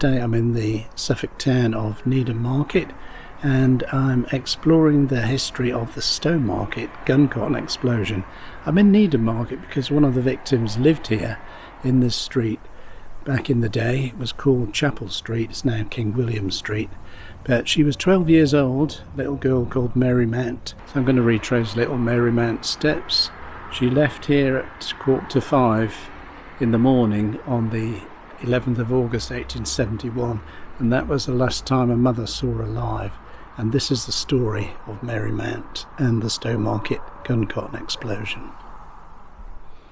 Today I'm in the Suffolk town of Needham Market and I'm exploring the history of the Stowmarket Guncotton Explosion. I'm in Needham Market because one of the victims lived here in this street. Back in the day it was called Chapel Street, it's now King William Street. But she was 12 years old, a little girl called Mary Mant. So I'm going to retrace little Mary Mant's steps. She left here at 4:45 in the morning on the 11th of August 1871, and that was the last time her mother saw her alive. And this is the story of Mary Mant and the Stowmarket Guncotton Explosion.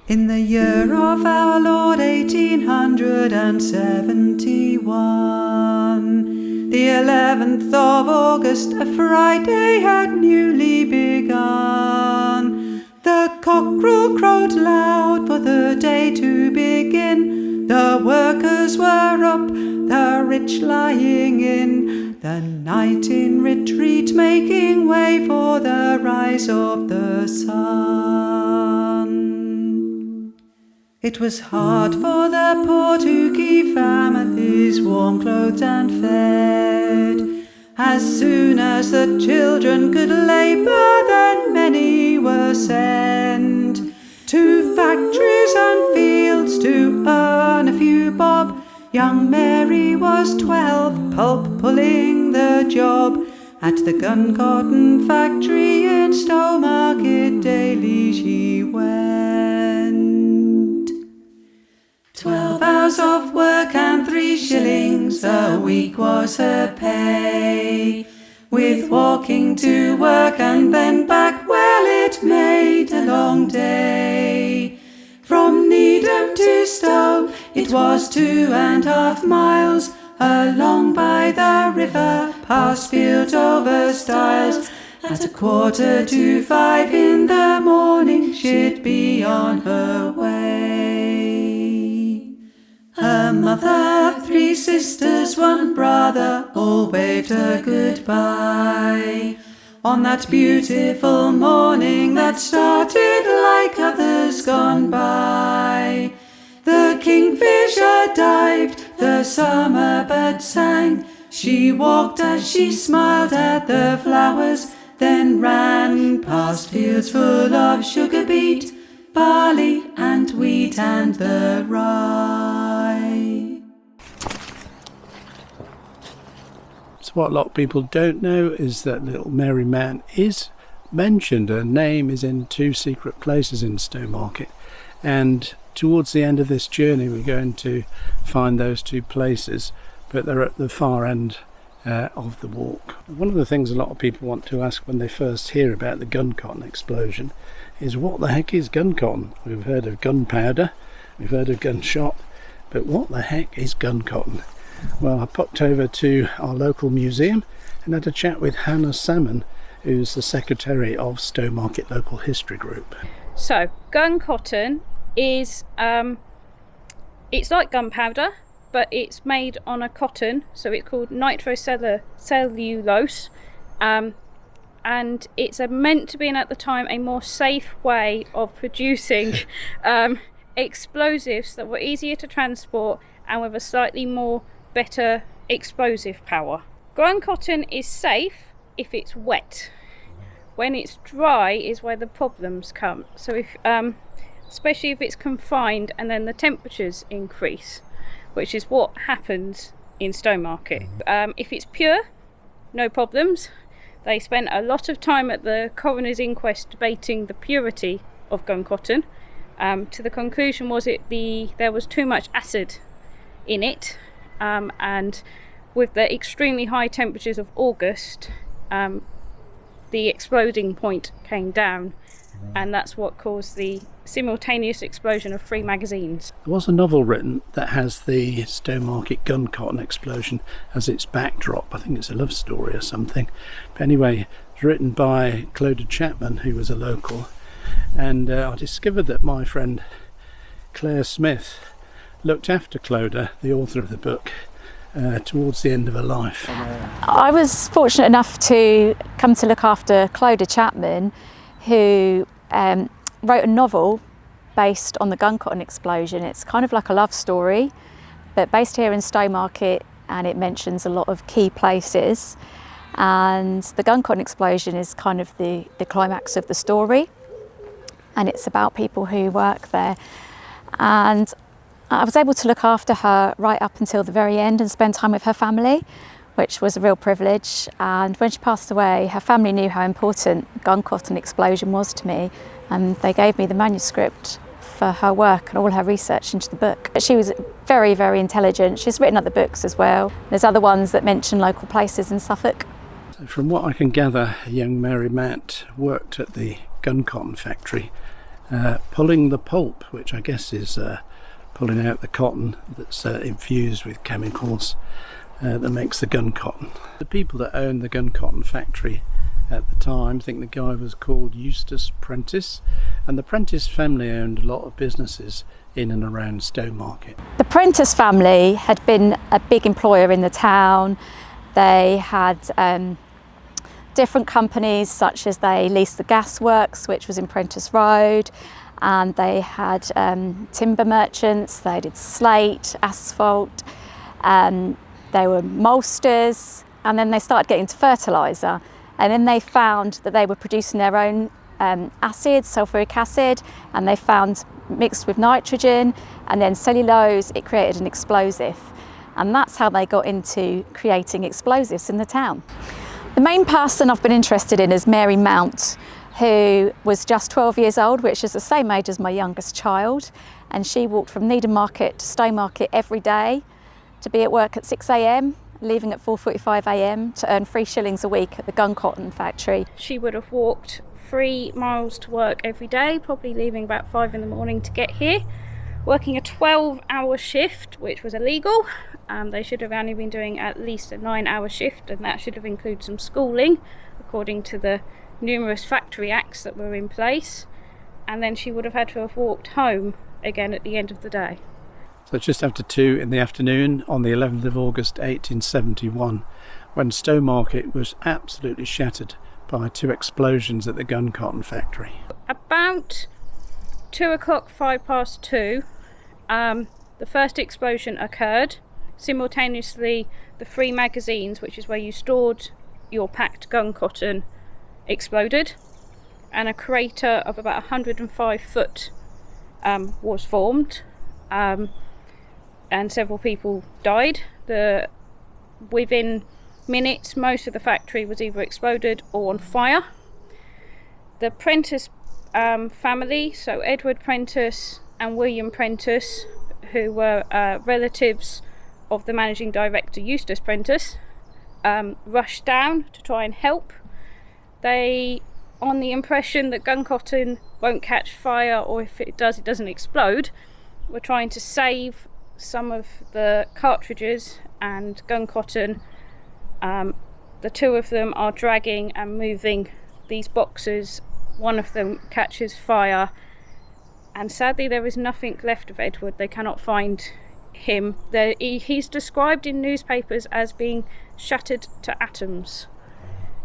In the year of our Lord 1871, the 11th of August, a Friday had newly begun. The cockerel crowed loud for the day to begin. The workers were up, the rich lying in, the night in retreat, making way for the rise of the sun. It was hard for the poor to keep firm at his warm clothes and fed. As soon as the children could labour, then many were sent to factories and fields to earn a few bob. Young Mary was 12, pulp pulling the job. At the Guncotton factory in Stowmarket daily she went. 12 hours of work and 3 shillings a week was her pay. With walking to work and then back, well, it made a long day. From Needham to Stow, it was 2.5 miles, along by the river, past fields over stiles. At 4:45 in the morning, she'd be on her way. Her mother, 3 sisters, 1 brother, all waved her goodbye. On that beautiful morning that started like others gone by. The kingfisher dived, the summer bird sang. She walked as she smiled at the flowers, then ran past fields full of sugar beet, barley and wheat and the rye. So what a lot of people don't know is that little Mary Mant is mentioned. Her name is in 2 secret places in Stowmarket, and towards the end of this journey we're going to find those 2 places, but they're at the far end of the walk. One of the things a lot of people want to ask when they first hear about the Guncotton explosion is, what the heck is Guncotton? We've heard of gunpowder, we've heard of gunshot, but what the heck is Guncotton? Well, I popped over to our local museum and had a chat with Hannah Salmon, who's the secretary of Stowmarket Local History Group. So, Guncotton is, it's like gunpowder, but it's made on a cotton, so it's called nitrocellulose, and it's meant to be, at the time, a more safe way of producing explosives that were easier to transport and with a slightly more better explosive power. Guncotton is safe if it's wet. When it's dry is where the problems come. So if especially if it's confined and then the temperatures increase, which is what happens in Stowmarket. If it's pure, no problems. They spent a lot of time at the coroner's inquest debating the purity of Guncotton. To the conclusion was there was too much acid in it, and with the extremely high temperatures of August, the exploding point came down, and that's what caused the simultaneous explosion of 3 magazines. There was a novel written that has the Stowmarket Guncotton Explosion as its backdrop. I think it's a love story or something. But anyway, it's written by Clodagh Chapman, who was a local, and I discovered that my friend Claire Smith looked after Clodagh, the author of the book, towards the end of her life. I was fortunate enough to come to look after Clodagh Chapman, who wrote a novel based on the Guncotton explosion. It's kind of like a love story, but based here in Stowmarket, and it mentions a lot of key places. And the Guncotton Explosion is kind of the climax of the story, and it's about people who work there. And I was able to look after her right up until the very end and spend time with her family, which was a real privilege. And when she passed away, her family knew how important Guncotton Explosion was to me, and they gave me the manuscript for her work and all her research into the book. She was very, very intelligent. She's written other books as well. There's other ones that mention local places in Suffolk. So from what I can gather, young Mary Mant worked at the Guncotton factory, pulling the pulp, which I guess is pulling out the cotton that's infused with chemicals that makes the gun cotton. The people that owned the Guncotton factory at the time, I think the guy was called Eustace Prentice, and the Prentice family owned a lot of businesses in and around Stowmarket. The Prentice family had been a big employer in the town. They had different companies, such as they leased the gasworks, which was in Prentice Road, and they had timber merchants. They did slate, asphalt, they were maltsters, and then they started getting into fertiliser. And then they found that they were producing their own acid, sulfuric acid, and they found mixed with nitrogen and then cellulose, it created an explosive. And that's how they got into creating explosives in the town. The main person I've been interested in is Mary Mount, who was just 12 years old, which is the same age as my youngest child. And she walked from Needham Market to Stowmarket every day to be at work at 6 a.m, leaving at 4:45 a.m. to earn 3 shillings a week at the Guncotton factory. She would have walked 3 miles to work every day, probably leaving about 5 in the morning to get here, working a 12-hour shift, which was illegal. They should have only been doing at least a 9-hour shift, and that should have included some schooling, according to the numerous factory acts that were in place. And then she would have had to have walked home again at the end of the day. So just after 2 in the afternoon on the 11th of August 1871, when Stowmarket was absolutely shattered by 2 explosions at the Guncotton factory. About 2 o'clock, 2:05, the first explosion occurred. Simultaneously, the 3 magazines, which is where you stored your packed gun cotton, exploded, and a crater of about 105 foot was formed. And several people died. Within minutes, most of the factory was either exploded or on fire. The Prentice family, so Edward Prentice and William Prentice, who were relatives of the managing director Eustace Prentice, rushed down to try and help. They, on the impression that gun cotton won't catch fire, or if it does, it doesn't explode, were trying to save some of the cartridges and gun cotton. The 2 of them are dragging and moving these boxes. One of them catches fire, and sadly there is nothing left of Edward. They cannot find him. He's described in newspapers as being shattered to atoms.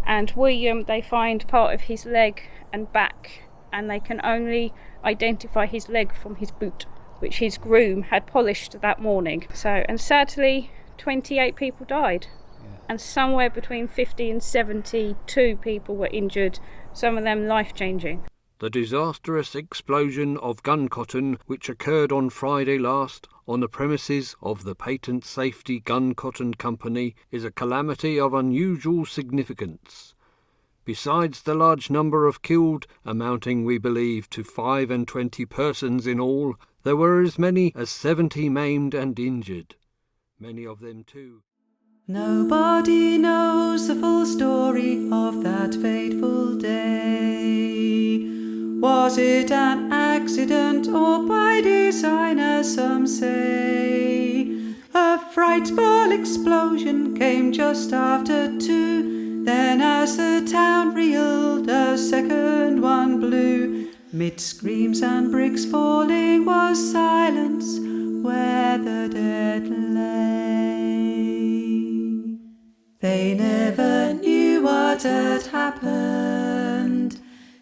And William, they find part of his leg and back, and they can only identify his leg from his boot, which his groom had polished that morning. And sadly, 28 people died, and somewhere between 50 and 72 people were injured, some of them life-changing. The disastrous explosion of gun cotton, which occurred on Friday last on the premises of the Patent Safety Gun Cotton Company, is a calamity of unusual significance. Besides the large number of killed, amounting, we believe, to 25 persons in all, there were as many as 70 maimed and injured, many of them too. Nobody knows the full story of that fateful day. Was it an accident or by design, as some say? A frightful explosion came just after 2. Then as the town reeled, a second one blew. Mid screams and bricks falling was silence where the dead lay. They never knew what had happened.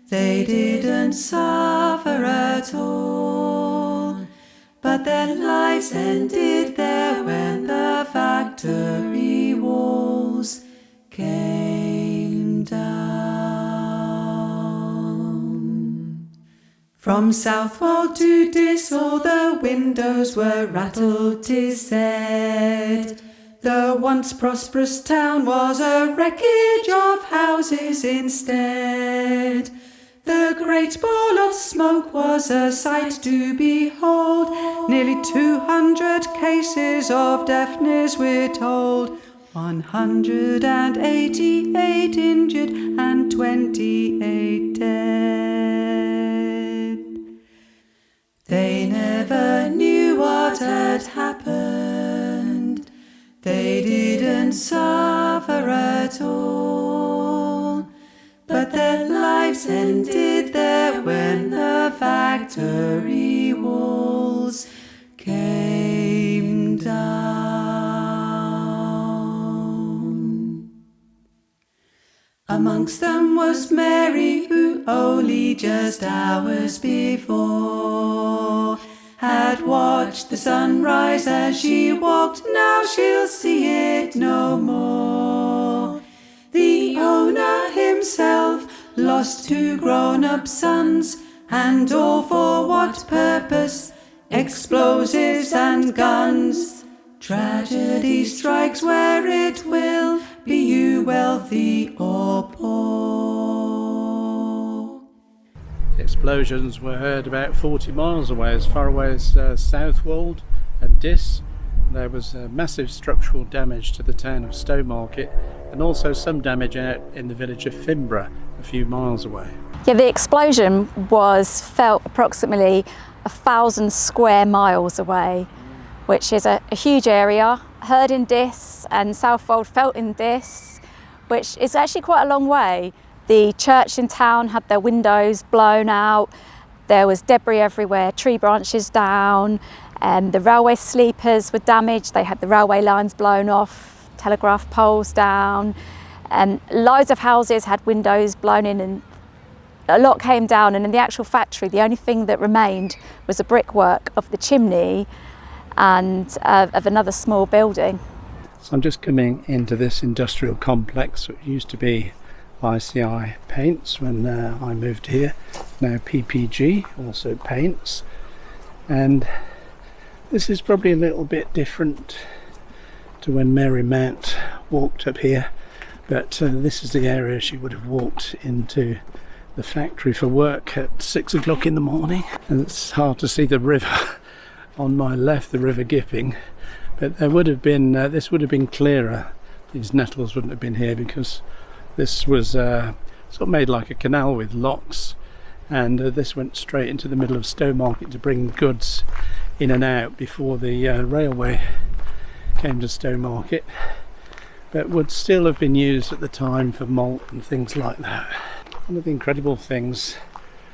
They didn't suffer at all. But but their lives ended there when the factory walls came down. From Southwold to Diss all the windows were rattled, 'tis said. The once prosperous town was a wreckage of houses instead. The great ball of smoke was a sight to behold. Nearly 200 cases of deafness we're told. 188 injured and 28 dead. They never knew what had happened. They didn't suffer at all. But their lives ended there when the factory walls came down. Amongst them was Mary, who only just hours before had watched the sunrise as she walked. Now she'll see it no more. The owner himself lost 2 grown-up sons, and all for what purpose? Explosives and guns. Tragedy strikes where it will, be you wealthy or poor. The explosions were heard about 40 miles away, as far away as Southwold and Diss. There was massive structural damage to the town of Stowmarket, and also some damage out in the village of Finborough, a few miles away. Yeah, the explosion was felt approximately 1,000 square miles away, which is a huge area. Heard in Diss and Southwold felt in Diss, which is actually quite a long way. The church in town had their windows blown out. There was debris everywhere, tree branches down, and the railway sleepers were damaged. They had the railway lines blown off, telegraph poles down, and loads of houses had windows blown in, and a lot came down. And in the actual factory, the only thing that remained was the brickwork of the chimney and of another small building. So I'm just coming into this industrial complex, which used to be ICI Paints when I moved here, now PPG, also paints. And this is probably a little bit different to when Mary Mant walked up here, but this is the area she would have walked into the factory for work at 6 o'clock in the morning. And it's hard to see the river on my left, the River Gipping, but there would have been this would have been clearer. These nettles wouldn't have been here, because this was sort of made like a canal with locks, and this went straight into the middle of Stowmarket to bring goods in and out before the railway came to Stowmarket, but would still have been used at the time for malt and things like that. One of the incredible things,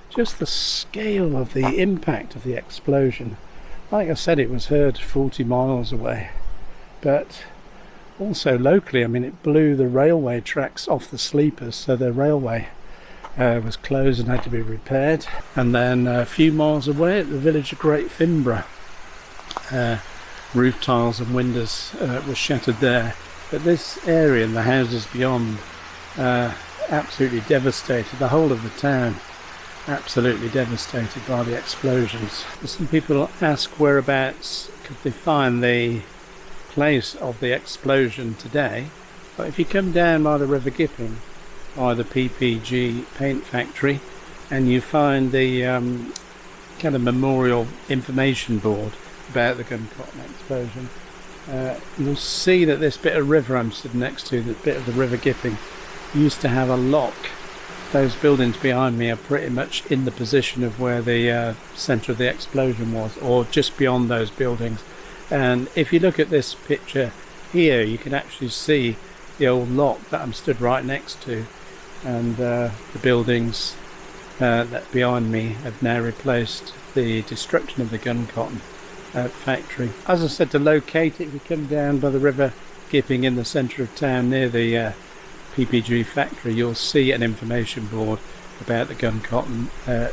just the scale of the impact of the explosion. Like I said, it was heard 40 miles away, but also locally, I mean, it blew the railway tracks off the sleepers, so the railway was closed and had to be repaired. And then a few miles away at the village of Great Finborough, roof tiles and windows were shattered there. But this area and the houses beyond, absolutely devastated. The whole of the town absolutely devastated by the explosions. Some people ask whereabouts could they find the place of the explosion today, but if you come down by the River Gipping, by the PPG paint factory, and you find the kind of memorial information board about the Guncotton explosion, you'll see that this bit of river I'm stood next to, the bit of the River Gipping, used to have a lock. Those buildings behind me are pretty much in the position of where the centre of the explosion was, or just beyond those buildings. And if you look at this picture here, you can actually see the old lock that I'm stood right next to, and the buildings that behind me have now replaced the destruction of the Guncotton factory. As I said, to locate it, if you come down by the River Gipping in the centre of town near the PPG factory, you'll see an information board about the Guncotton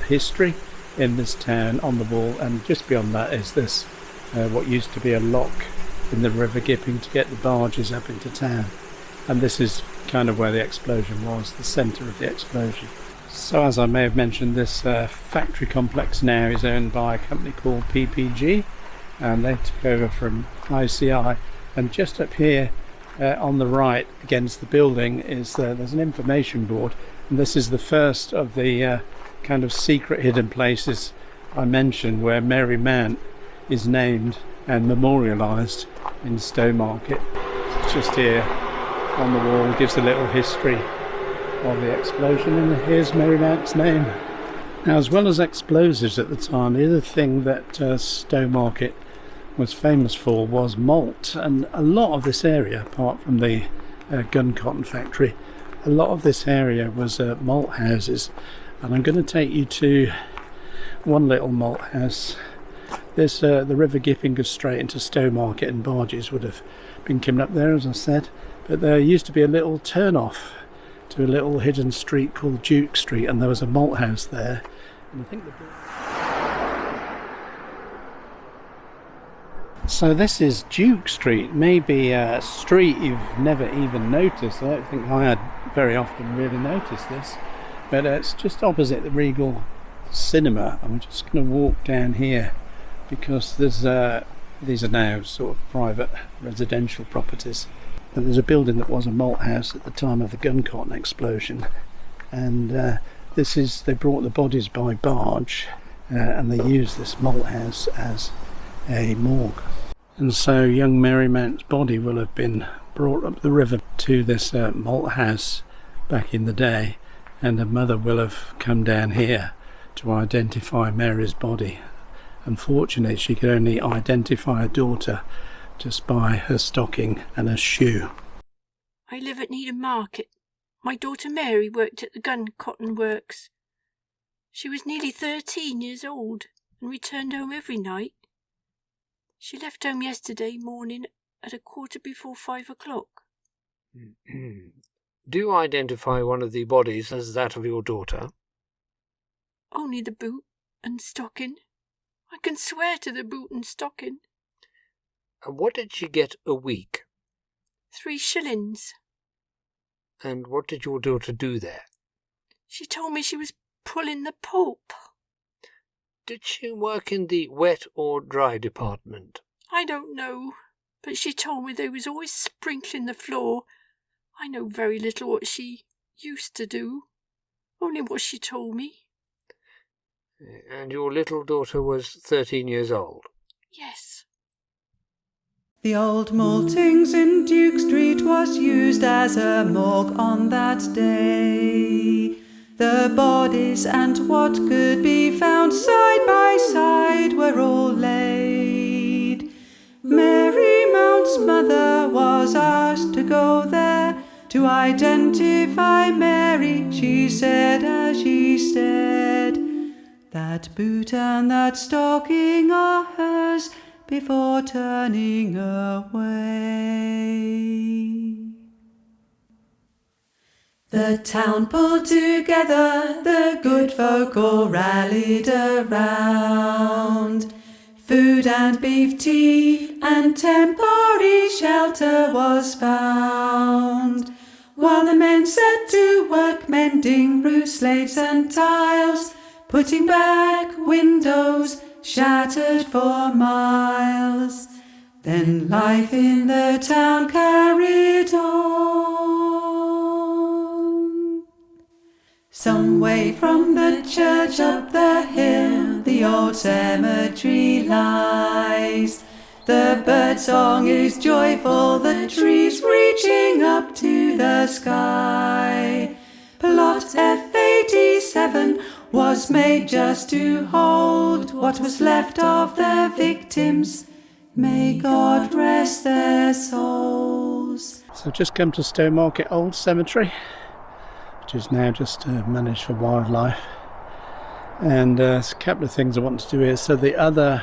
history in this town on the wall, and just beyond that is this what used to be a lock in the River Gipping to get the barges up into town. And this is kind of where the explosion was, the centre of the explosion. So as I may have mentioned, this factory complex now is owned by a company called PPG, and they took over from ICI. And just up here on the right against the building is there's an information board, and this is the first of the kind of secret hidden places I mentioned where Mary Mant is named and memorialised in Stowmarket. It's just here on the wall, gives a little history of the explosion, and here's Mary Mant's name. Now, as well as explosives at the time, the other thing that Stowmarket was famous for was malt, and a lot of this area, apart from the Guncotton factory, a lot of this area was malt houses. And I'm going to take you to one little malt house. There's the River Gipping goes straight into Stowmarket, and barges would have been coming up there, as I said, but there used to be a little turn off to a little hidden street called Duke Street, and there was a malt house there. And I think so this is Duke Street, maybe a street you've never even noticed. I don't think I had very often really noticed this, but it's just opposite the Regal Cinema. I'm just going to walk down here because there's these are now sort of private residential properties. But there's a building that was a malt house at the time of the Guncotton explosion, and they brought the bodies by barge, and they used this malt house as a morgue. And so young Mary Mant's body will have been brought up the river to this malt house back in the day, and her mother will have come down here to identify Mary's body. Unfortunately, she could only identify her daughter just by her stocking and her shoe. I live at Needham Market. My daughter Mary worked at the Guncotton Works. She was nearly 13 years old and returned home every night. She left home yesterday morning at 5:15. Do you identify one of the bodies as that of your daughter? Only the boot and stocking. I can swear to the boot and stocking. And what did she get a week? 3 shillings. And what did your daughter do there? She told me she was pulling the Pope. Did she work in the wet or dry department? I don't know, but she told me they was always sprinkling the floor. I know very little what she used to do, only what she told me. And your little daughter was 13 years old? Yes. The old maltings in Duke Street was used as a morgue on that day. The bodies and what could be found side by side were all laid. Mary Mount's mother was asked to go there to identify Mary. She said as she stared, "That boot and that stocking are hers," before turning away. The town pulled together, the good folk all rallied around. Food and beef tea and temporary shelter was found, while the men set to work mending roof slates and tiles, putting back windows shattered for miles. Then life in the town carried on. Some way from the church up the hill, the old cemetery lies. The birdsong is joyful, the trees reaching up to the sky. Plot F87 was made just to hold what was left of the victims. May God rest their souls. So I've just come to Stowmarket Old Cemetery, which is now just managed for wildlife. And there's a couple of things I want to do here. So the other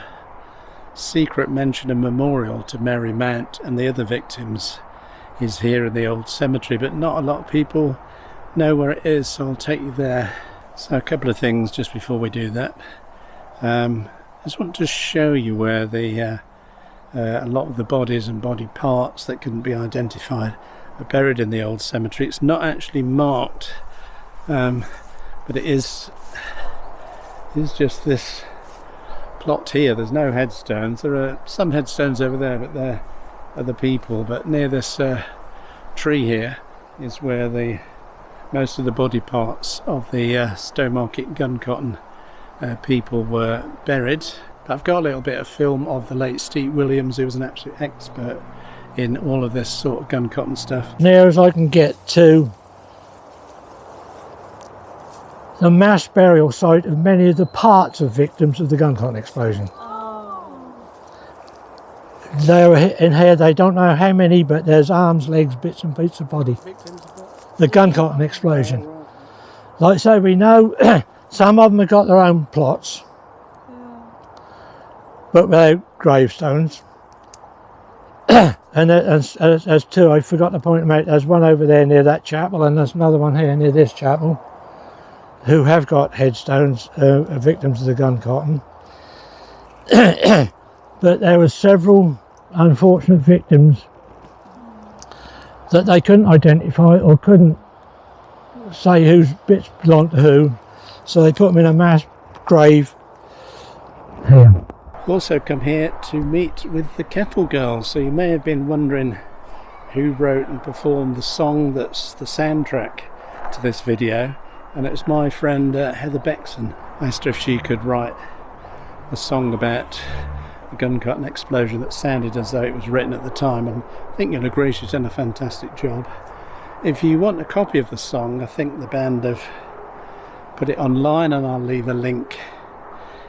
secret mention and memorial to Mary Mant and the other victims is here in the old cemetery, but not a lot of people know where it is, so I'll take you there. So a couple of things just before we do that. I just want to show you where the A lot of the bodies and body parts that couldn't be identified are buried in the old cemetery. It's not actually marked, but it is just this plot here. There's no headstones. There are some headstones over there, but they're other people. But near this tree here is where most of the body parts of the Stowmarket Guncotton people were buried. I've got a little bit of film of the late Steve Williams, who was an absolute expert in all of this sort of Guncotton stuff. Near as I can get to the mass burial site of many of the parts of victims of the Guncotton explosion. They are in here, they don't know how many, but there's arms, legs, bits and pieces of body. The Guncotton explosion. Like I say, we know some of them have got their own plots, but without gravestones. And there's two, I forgot to point them out. There's one over there near that chapel, and there's another one here near this chapel, who have got headstones of victims of the Guncotton. But there were several unfortunate victims that they couldn't identify or couldn't say whose bits belonged to who, so they put them in a mass grave here. Also come here to meet with the Kettle Girls, so you may have been wondering who wrote and performed the song that's the soundtrack to this video, and it was my friend Heather Bexon. I asked her if she could write a song about the Guncotton explosion that sounded as though it was written at the time, and I think you'll agree she's done a fantastic job. If you want a copy of the song, I think the band have put it online, and I'll leave a link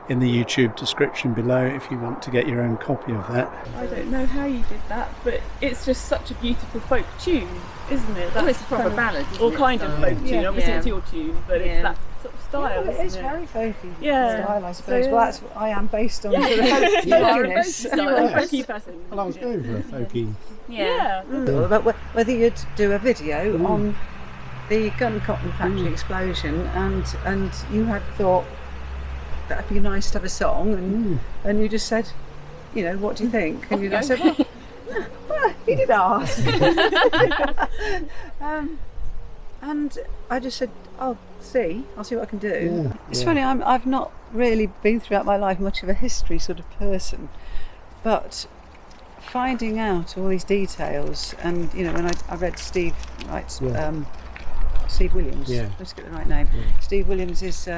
in the YouTube description below if you want to get your own copy of that. I don't know how you did that, but it's just such a beautiful folk tune, isn't it? Well, it's a proper ballad, isn't or it? kind of folk tune. Obviously it's your tune, but it's that sort of style, Well, isn't it's it? very folky Yeah. style, I suppose. So, well, that's what I am based on. You are a Folkiness. folky person. Well, I was going for a folky. Yeah. But whether you'd do a video on the Guncotton factory explosion, and you had thought that'd be nice to have a song, and you just said, you know, what do you think? And I said, well, he did ask. And I just said, I'll see what I can do. It's funny, I've not really been throughout my life much of a history sort of person, but finding out all these details, and you know, when I read Steve writes, Steve Williams, let's get the right name, Steve Williams is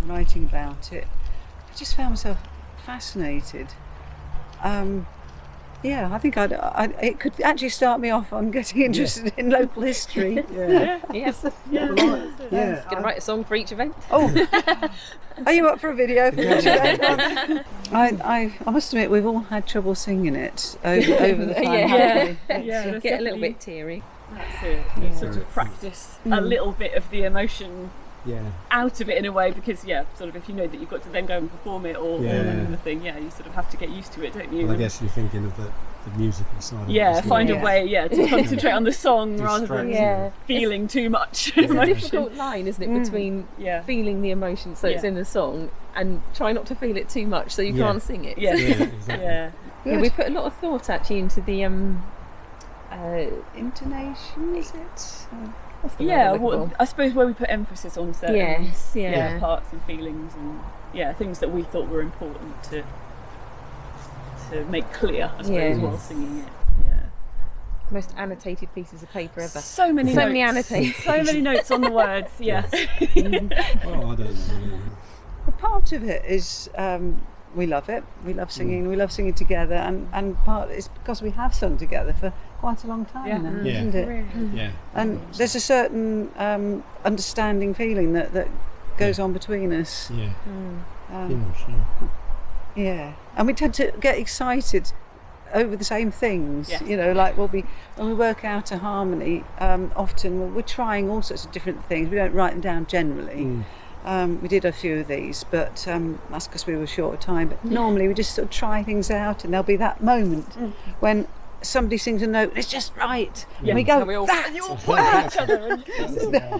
writing about it, I just found myself fascinated. I think it could actually start me off on getting interested in local history. Yes. Gonna write a song for each event. Oh, are you up for a video for each event? I must admit, we've all had trouble singing it over the time. Get a little bit teary. That's it. You sort of practice a little bit of the emotion out of it in a way, because sort of if you know that you've got to then go and perform it or anything, you sort of have to get used to it, don't you? Well, I guess you're thinking of the musical side of it. Find a way to concentrate on the song rather than feeling too much It's emotion. a difficult line, isn't it, between feeling the emotion so it's in the song and try not to feel it too much so you can't sing it. Exactly. We put a lot of thought actually into the Intonation, is it? I suppose where we put emphasis on certain parts and feelings and things that we thought were important to make clear, I suppose, while singing it. Most annotated pieces of paper ever. So many annotations. So many notes on the words, Well, I don't know. A part of it is we love it. We love singing. We love singing together, and part is because we have sung together for quite a long time now, isn't it? And there's a certain understanding feeling that goes on between us. And we tend to get excited over the same things. You know, like when we work out a harmony, often we're trying all sorts of different things. We don't write them down generally. We did a few of these, but that's because we were short of time. But normally we just sort of try things out, and there'll be that moment when somebody sings a note and it's just right. Yeah. And we go, And we all, that! and you all point at each other. And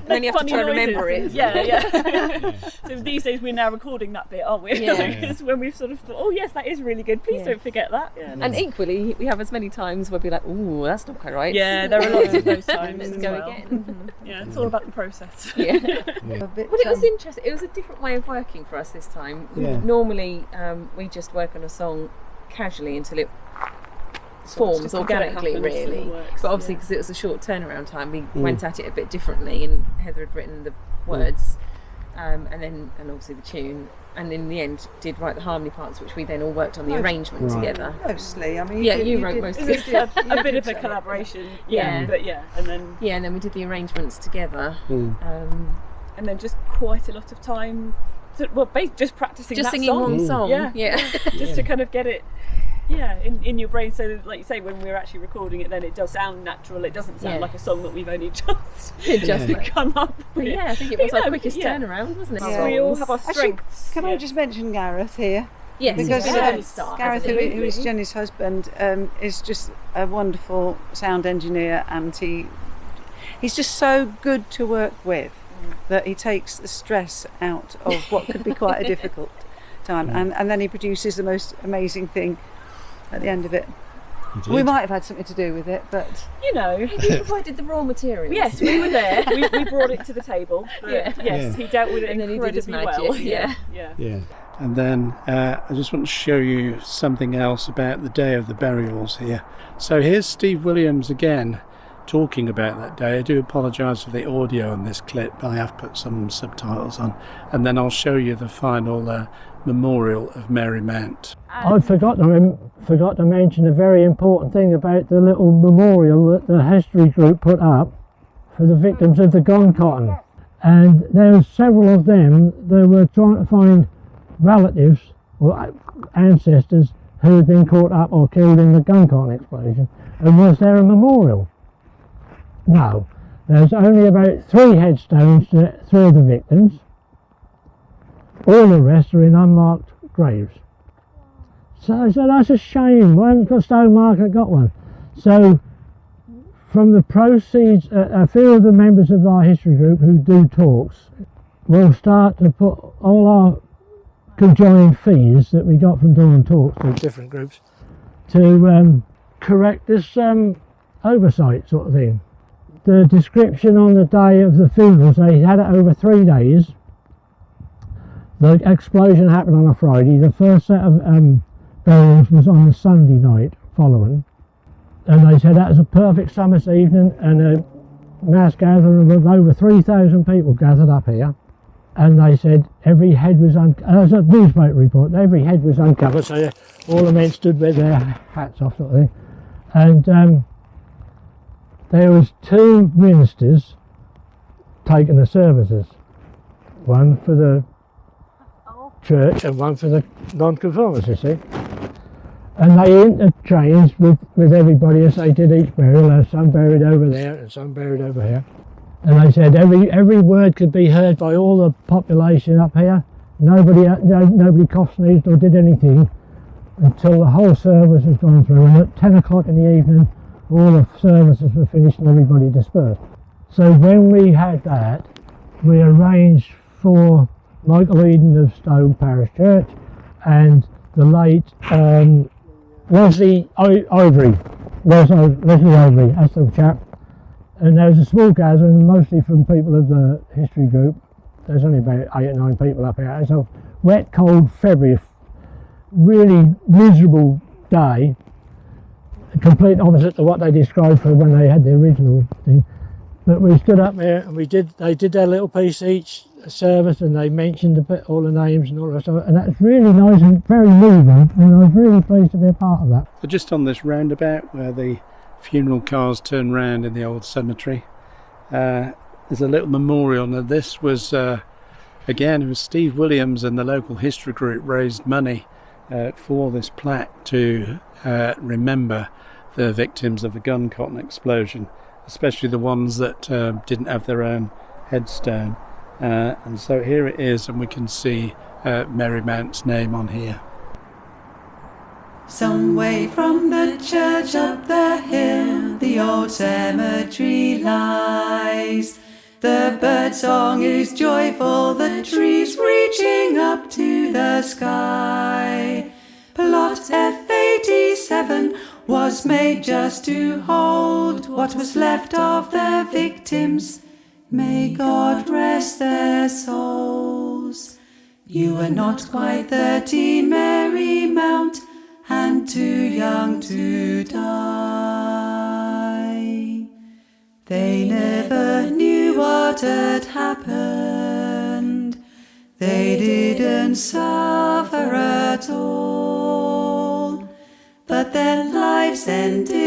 then you have to try and remember it. Yeah. So these days we're now recording that bit, aren't we? Yeah. Because when we've sort of thought, oh yes, that is really good, please don't forget that. Yeah. And equally, we have as many times where we're like, oh, that's not quite right. Yeah, there are lots of those times. Let's as go well. again. Yeah, it's all about the process. Yeah. A bit, Well, it was interesting. It was a different way of working for us this time. Yeah. Normally, we just work on a song casually until it forms just organically, happens and really. works, But obviously, because it was a short turnaround time, we went at it a bit differently. And Heather had written the words, and obviously the tune. And in the end, did write the harmony parts, which we then all worked on the arrangement together. Mostly, I mean, you wrote most of it. A bit of a collaboration. Yeah. But yeah, and then and then we did the arrangements together. and then just quite a lot of time. Just practicing Just that singing song. one song. Yeah. Just to kind of get it. Yeah, in your brain, so like you say, when we're actually recording it, then it does sound natural. It doesn't sound like a song that we've only just come up with. Yeah, I think it was our quickest turnaround, wasn't it? Yeah. We all have our strengths. Can I just mention Gareth here? Yes, Because Gareth, who absolutely. is Jenny's husband, is just a wonderful sound engineer, and he's just so good to work with that he takes the stress out of what could be quite a difficult time, and then he produces the most amazing thing at the end of it. We might have had something to do with it, but you know, he provided the raw materials. Yes, we were there. we brought it to the table. Yes, he dealt with it And then he did his incredibly magic, well. Yeah. And then I just want to show you something else about the day of the burials here. So here's Steve Williams again talking about that day. I do apologise for the audio on this clip, but I have put some subtitles on. And then I'll show you the final memorial of Mary Mant. I forgot to mention a very important thing about the little memorial that the history group put up for the victims of the Guncotton. And there were several of them. They were trying to find relatives or ancestors who had been caught up or killed in the Guncotton explosion. And was there a memorial? No. There's only about 3 headstones to 3 of the victims. All the rest are in unmarked graves. So that's a shame. Why haven't Stowmarket got one? So from the proceeds, a few of the members of our history group who do talks will start to put all our conjoined fees that we got from doing talks to different groups to correct this oversight sort of thing. The description on the day of the funerals, they had it over 3 days. The explosion happened on a Friday. The first set of burials was on the Sunday night following. And they said that was a perfect summer's evening, and a mass gathering of over 3,000 people gathered up here. And they said every head was as a newspaper report, every head was uncovered, so all the men stood with their hats off sort of thing. And there was 2 ministers taking the services, one for the church and one for the non-conformists, you see. And they interchanged with everybody as they did each burial. There's some buried over there and some buried over here. And they said every word could be heard by all the population up here. Nobody coughed, sneezed or did anything until the whole service was gone through. And at 10 o'clock in the evening, all the services were finished and everybody dispersed. So when we had that, we arranged for Michael Eden of Stowe Parish Church and the late Leslie Ivory, that's the chap. And there was a small gathering, mostly from people of the history group. There's only about 8 or 9 people up here. It's a wet, cold February, really miserable day, complete opposite to what they described for when they had the original thing. But we stood up there and they did their little piece each service, and they mentioned all the names and all that stuff, and that's really nice and very moving, and I was really pleased to be a part of that. So just on this roundabout where the funeral cars turn round in the old cemetery, there's a little memorial. Now this was again, it was Steve Williams and the local history group raised money for this plaque to remember the victims of the Guncotton explosion, especially the ones that didn't have their own headstone. And so here it is, and we can see Mary Mant's name on here. Some way from the church up the hill, the old cemetery lies. The bird song is joyful, the trees reaching up to the sky. Plot F87 was made just to hold what was left of the victims. May God rest their souls. You were not quite 30, Mary Mount, and too young to die. They never knew what had happened. They didn't suffer at all, but their lives ended